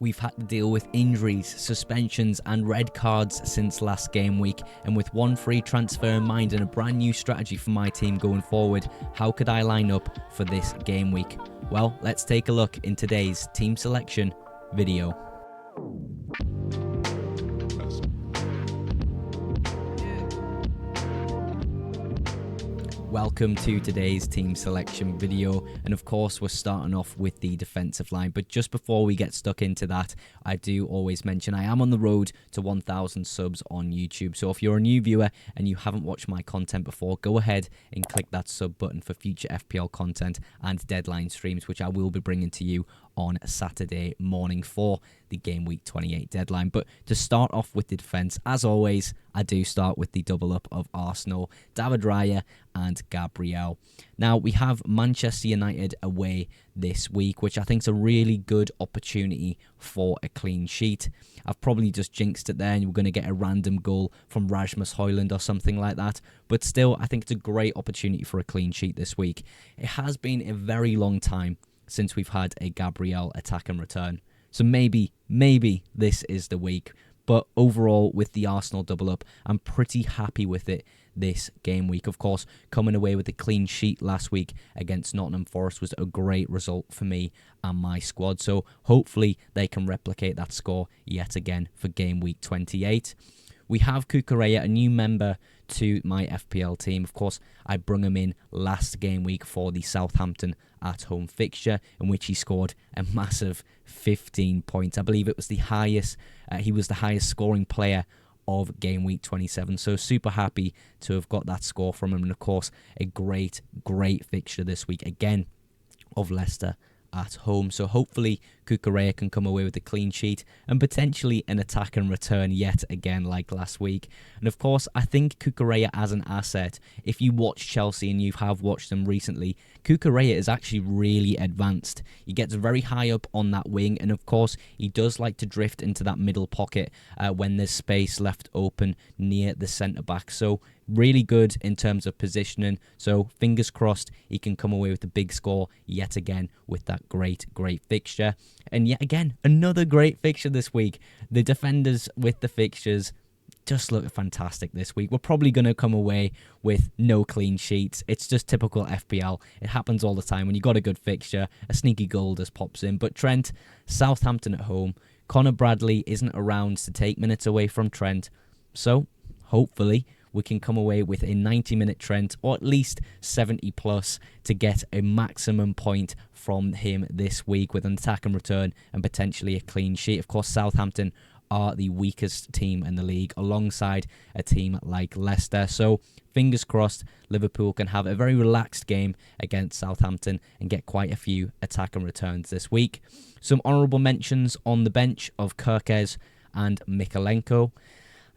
We've had to deal with injuries, suspensions and red cards since last game week, and with one free transfer in mind and a brand new strategy for my team going forward, how could I line up for this game week? Well, let's take a look in today's team selection video. Welcome to today's team selection video, and of course we're starting off with the defensive line, but just before we get stuck into that, I do always mention I am on the road to 1,000 subs on YouTube, so if you're a new viewer and you haven't watched my content before, go ahead and click that sub button for future FPL content and deadline streams, which I will be bringing to you on Saturday morning for the game week 28 deadline. But to start off with the defence, as always, I do start with the double up of Arsenal, David Raya and Gabriel. Now, we have Manchester United away this week, which I think is a really good opportunity for a clean sheet. I've probably just jinxed it there and we're going to get a random goal from Rasmus Højlund or something like that. But still, I think it's a great opportunity for a clean sheet this week. It has been a very long time since we've had a Gabriel attack and return. So maybe this is the week. But overall, with the Arsenal double up, I'm pretty happy with it this game week. Of course, coming away with a clean sheet last week against Nottingham Forest was a great result for me and my squad. So hopefully they can replicate that score yet again for game week 28. We have Cucurella, a new member to my FPL team. Of course, I brung him in last game week for the Southampton at-home fixture, in which he scored a massive 15 points. I believe it was the highest. He was the highest scoring player of game week 27. So super happy to have got that score from him. And of course, a great fixture this week again of Leicester at home. So hopefully Cucurella can come away with a clean sheet and potentially an attack and return yet again like last week. And of course, I think Cucurella as an asset, if you watch Chelsea and you have watched them recently, Cucurella is actually really advanced. He gets very high up on that wing, and of course he does like to drift into that middle pocket when there's space left open near the centre back. So really good in terms of positioning. So fingers crossed he can come away with a big score yet again with that great fixture. And yet again, another great fixture this week. The defenders with the fixtures just look fantastic this week. We're probably going to come away with no clean sheets. It's just typical FPL. It happens all the time. When you got a good fixture, a sneaky goal just pops in. But Trent, Southampton at home. Connor Bradley isn't around to take minutes away from Trent. So hopefully we can come away with a 90-minute Trent, or at least 70 plus, to get a maximum point from him this week with an attack and return and potentially a clean sheet. Of course, Southampton are the weakest team in the league alongside a team like Leicester. So fingers crossed Liverpool can have a very relaxed game against Southampton and get quite a few attack and returns this week. Some honourable mentions on the bench of Kirkes and Mykolenko.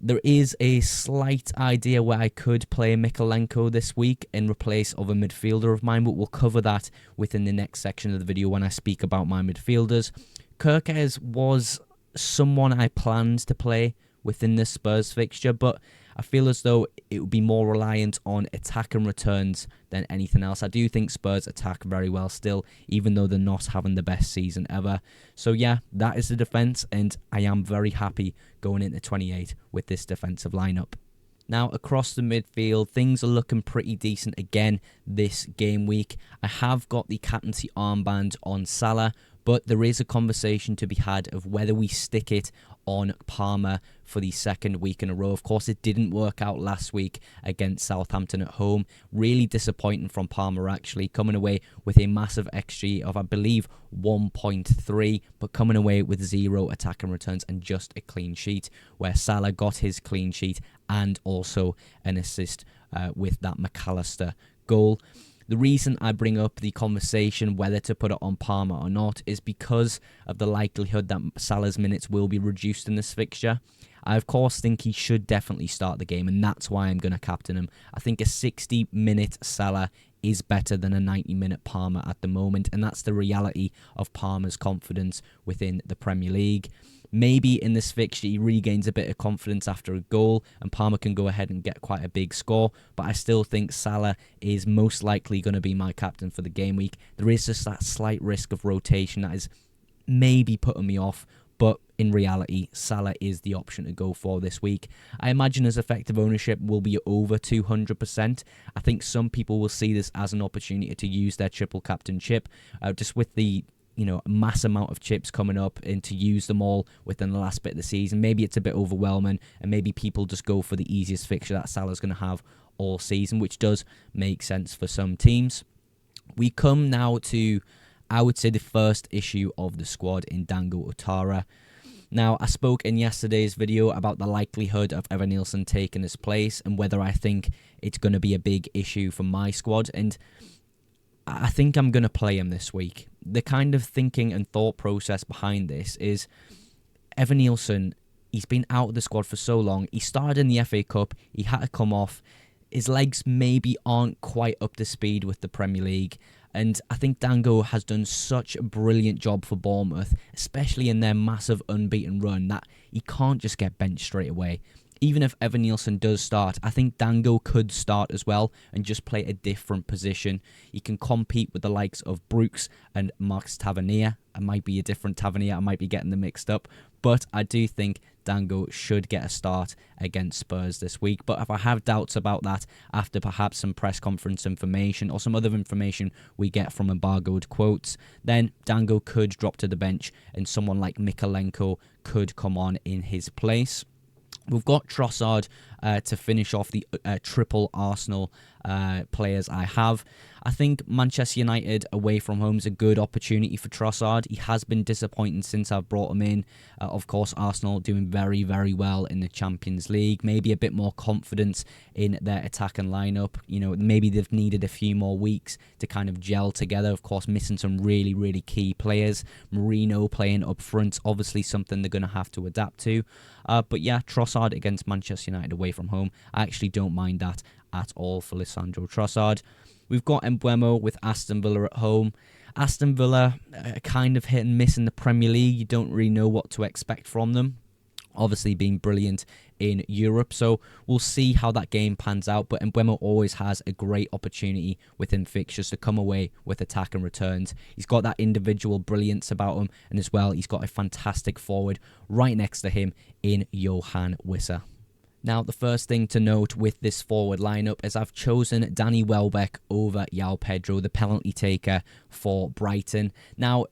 There is a slight idea where I could play Mykolenko this week in replace of a midfielder of mine, but we'll cover that within the next section of the video when I speak about my midfielders. Kirkes was someone I planned to play within the Spurs fixture, but I feel as though it would be more reliant on attack and returns than anything else. I do think Spurs attack very well still, even though they're not having the best season ever. So yeah, that is the defence, and I am very happy going into 28 with this defensive lineup. Now, across the midfield, things are looking pretty decent again this game week. I have got the captaincy armband on Salah, but there is a conversation to be had of whether we stick it on Palmer for the second week in a row. Of course, it didn't work out last week against Southampton at home. Really disappointing from Palmer, actually, coming away with a massive XG of, I believe, 1.3, but coming away with 0 attack and returns and just a clean sheet, where Salah got his clean sheet and also an assist with that McAllister goal. The reason I bring up the conversation whether to put it on Palmer or not is because of the likelihood that Salah's minutes will be reduced in this fixture. I, of course, think he should definitely start the game, and that's why I'm going to captain him. I think a 60-minute Salah is better than a 90-minute Palmer at the moment, and that's the reality of Palmer's confidence within the Premier League. Maybe in this fixture he regains a bit of confidence after a goal and Palmer can go ahead and get quite a big score, but I still think Salah is most likely going to be my captain for the game week. There is just that slight risk of rotation that is maybe putting me off, but in reality, Salah is the option to go for this week. I imagine his effective ownership will be over 200%. I think some people will see this as an opportunity to use their triple captain chip, just with the mass amount of chips coming up, and to use them all within the last bit of the season. Maybe it's a bit overwhelming, and maybe people just go for the easiest fixture that Salah's going to have all season, which does make sense for some teams. We come now to, I would say, the first issue of the squad in Dango Ouattara. Now, I spoke in yesterday's video about the likelihood of Evanilson taking his place and whether I think it's going to be a big issue for my squad, and I think I'm going to play him this week. The kind of thinking and thought process behind this is Evanilson, he's been out of the squad for so long. He started in the FA Cup. He had to come off. His legs maybe aren't quite up to speed with the Premier League. And I think Dango has done such a brilliant job for Bournemouth, especially in their massive unbeaten run, that he can't just get benched straight away. Even if Evanilson does start, I think Dango could start as well and just play a different position. He can compete with the likes of Brooks and Max Tavernier. It might be a different Tavernier, I might be getting them mixed up. But I do think Dango should get a start against Spurs this week. But if I have doubts about that after perhaps some press conference information or some other information we get from embargoed quotes, then Dango could drop to the bench and someone like Mykolenko could come on in his place. We've got Trossard to finish off the triple Arsenal players I have. I think Manchester United away from home is a good opportunity for Trossard. He has been disappointing since I've brought him in. Of course, Arsenal doing very, very well in the Champions League. Maybe a bit more confidence in their attacking lineup. Maybe they've needed a few more weeks to kind of gel together. Of course, missing some really, really key players. Marino playing up front, obviously something they're going to have to adapt to. But yeah, Trossard against Manchester United away from home. I actually don't mind that at all for Lisandro Trossard. We've got Mbeumo with Aston Villa at home. Aston Villa kind of hit and miss in the Premier League. You don't really know what to expect from them. Obviously being brilliant in Europe, so we'll see how that game pans out. But Mbeumo always has a great opportunity within fixtures to come away with attack and returns. He's got that individual brilliance about him, and as well, he's got a fantastic forward right next to him in Johan Wissa. Now, the first thing to note with this forward lineup is I've chosen Danny Welbeck over João Pedro, the penalty taker for Brighton. Now,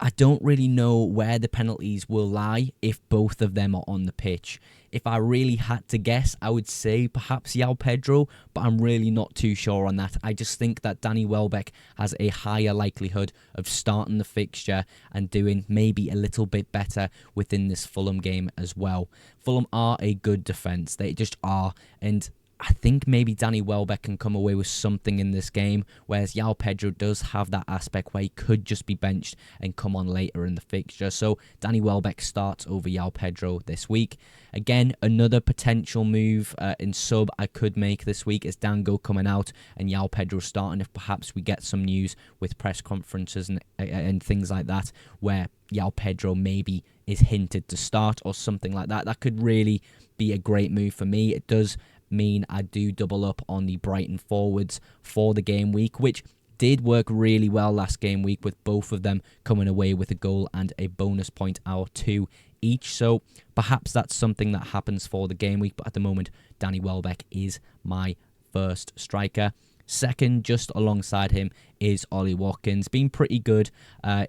I don't really know where the penalties will lie if both of them are on the pitch. If I really had to guess, I would say perhaps João Pedro, but I'm really not too sure on that. I just think that Danny Welbeck has a higher likelihood of starting the fixture and doing maybe a little bit better within this Fulham game as well. Fulham are a good defence, they just are, and I think maybe Danny Welbeck can come away with something in this game, whereas João Pedro does have that aspect where he could just be benched and come on later in the fixture. So Danny Welbeck starts over João Pedro this week. Again, another potential move in sub I could make this week is Dango coming out and João Pedro starting, if perhaps we get some news with press conferences and things like that, where João Pedro maybe is hinted to start or something like that. That could really be a great move for me. It does mean I do double up on the Brighton forwards for the game week, which did work really well last game week with both of them coming away with a goal and a bonus point or two each. So perhaps that's something that happens for the game week, but at the moment Danny Welbeck is my first striker. Second, just alongside him, is Ollie Watkins. Been pretty good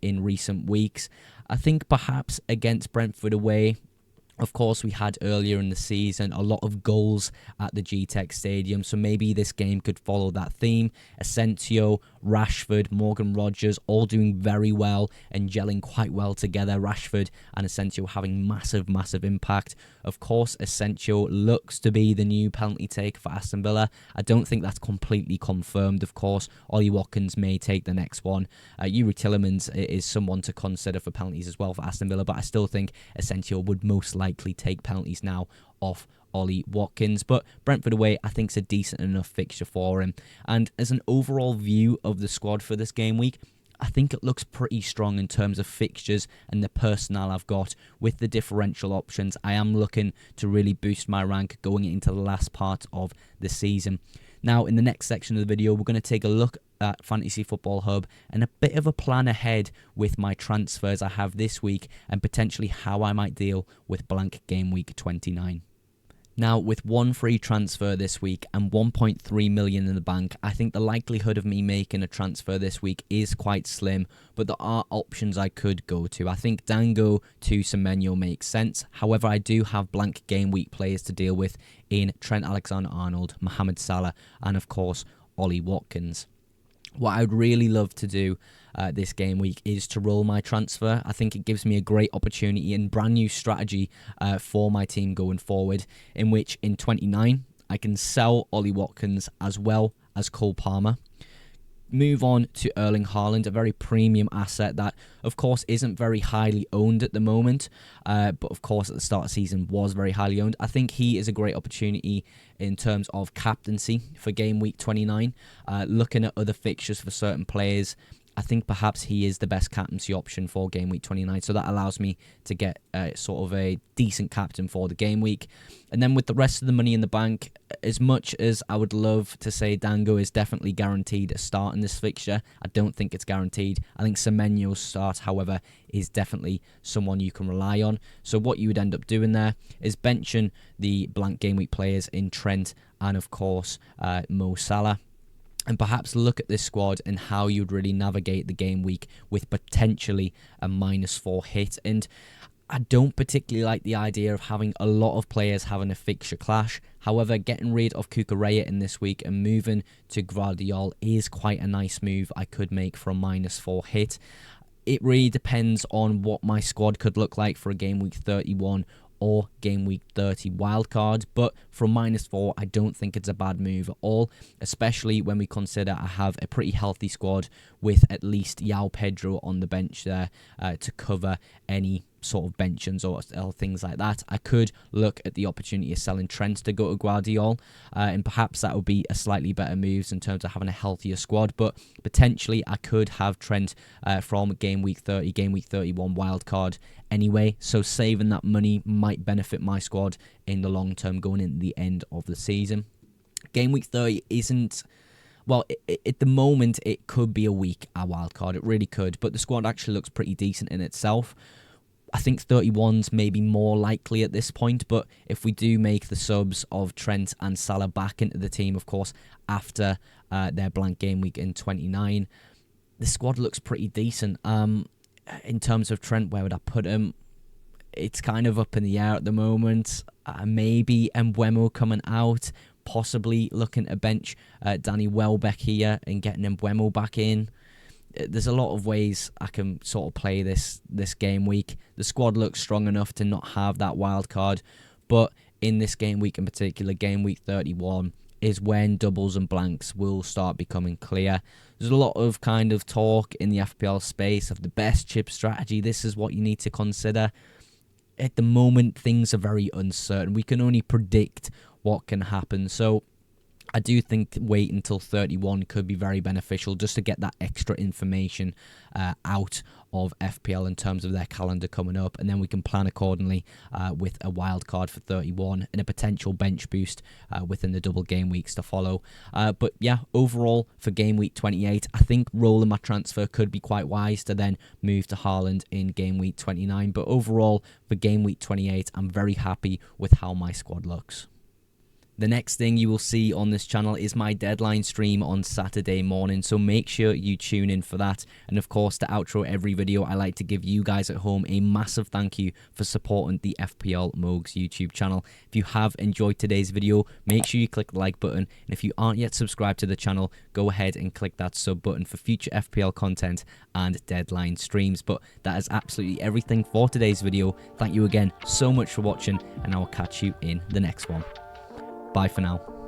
in recent weeks. I think perhaps against Brentford away, of course, we had earlier in the season a lot of goals at the GTEC Stadium, so maybe this game could follow that theme. Asensio, Rashford, Morgan Rogers, all doing very well and gelling quite well together. Rashford and Asensio having massive, massive impact. Of course, Asensio looks to be the new penalty taker for Aston Villa. I don't think that's completely confirmed, of course. Ollie Watkins may take the next one. Yuri Tillemans is someone to consider for penalties as well for Aston Villa, but I still think Asensio would most likely take penalties now off Ollie Watkins. But Brentford away, I think, is a decent enough fixture for him. And as an overall view of the squad for this game week, I think it looks pretty strong in terms of fixtures and the personnel I've got with the differential options. I am looking to really boost my rank going into the last part of the season. Now, in the next section of the video, we're going to take a look at Fantasy Football Hub and a bit of a plan ahead with my transfers I have this week and potentially how I might deal with blank game week 29. Now, with one free transfer this week and 1.3 million in the bank, I think the likelihood of me making a transfer this week is quite slim, but there are options I could go to. I think Dango to Semenyo makes sense. However, I do have blank game week players to deal with in Trent Alexander-Arnold, Mohamed Salah, and of course, Ollie Watkins. What I'd really love to do this game week is to roll my transfer. I think it gives me a great opportunity and brand new strategy for my team going forward, in which in 29 I can sell Ollie Watkins as well as Cole Palmer. Move on to Erling Haaland, a very premium asset that, of course, isn't very highly owned at the moment, but of course at the start of the season was very highly owned. I think he is a great opportunity in terms of captaincy for game week 29. Looking at other fixtures for certain players, I think perhaps he is the best captaincy option for game week 29, so that allows me to get sort of a decent captain for the game week. And then with the rest of the money in the bank, as much as I would love to say Dango is definitely guaranteed a start in this fixture, I don't think it's guaranteed. I think Semenyo's start, however, is definitely someone you can rely on. So what you would end up doing there is benching the blank game week players in Trent and, of course, Mo Salah. And perhaps look at this squad and how you'd really navigate the game week with potentially a -4 hit. And I don't particularly like the idea of having a lot of players having a fixture clash. However, getting rid of Cucurella in this week and moving to Gvardiol is quite a nice move I could make for a -4 hit. It really depends on what my squad could look like for a game week 31 or game week 30 wildcard, but for a -4, I don't think it's a bad move at all, especially when we consider I have a pretty healthy squad with at least João Pedro on the bench there to cover any sort of benchings or things like that. I could look at the opportunity of selling Trent to go to Gvardiol, and perhaps that would be a slightly better move in terms of having a healthier squad, but potentially I could have Trent from game week 30, game week 31 wildcard anyway, so saving that money might benefit my squad in the long term going into the end of the season. Game week 30 isn't... Well, at the moment, it could be a week, a wildcard. It really could, but the squad actually looks pretty decent in itself. I think 31's maybe more likely at this point, but if we do make the subs of Trent and Salah back into the team, of course, after their blank game week in 29, the squad looks pretty decent. In terms of Trent, where would I put him? It's kind of up in the air at the moment. Maybe Mbeumo coming out, possibly looking to bench Danny Welbeck here and getting Mbeumo back in. There's a lot of ways I can sort of play this game week. The squad looks strong enough to not have that wild card, but in this game week in particular, game week 31, is when doubles and blanks will start becoming clear. There's a lot of kind of talk in the FPL space of the best chip strategy. This is what you need to consider. At the moment, things are very uncertain. We can only predict what can happen. So I do think wait until 31 could be very beneficial just to get that extra information out of FPL in terms of their calendar coming up, and then we can plan accordingly with a wild card for 31 and a potential bench boost within the double game weeks to follow. But yeah, overall for game week 28, I think rolling my transfer could be quite wise to then move to Haaland in game week 29. But overall for game week 28, I'm very happy with how my squad looks. The next thing you will see on this channel is my deadline stream on Saturday morning, so make sure you tune in for that. And of course, to outro every video, I like to give you guys at home a massive thank you for supporting the FPL Mogs YouTube channel. If you have enjoyed today's video, make sure you click the like button, and if you aren't yet subscribed to the channel, go ahead and click that sub button for future FPL content and deadline streams. But that is absolutely everything for today's video. Thank you again so much for watching, and I will catch you in the next one. Bye for now.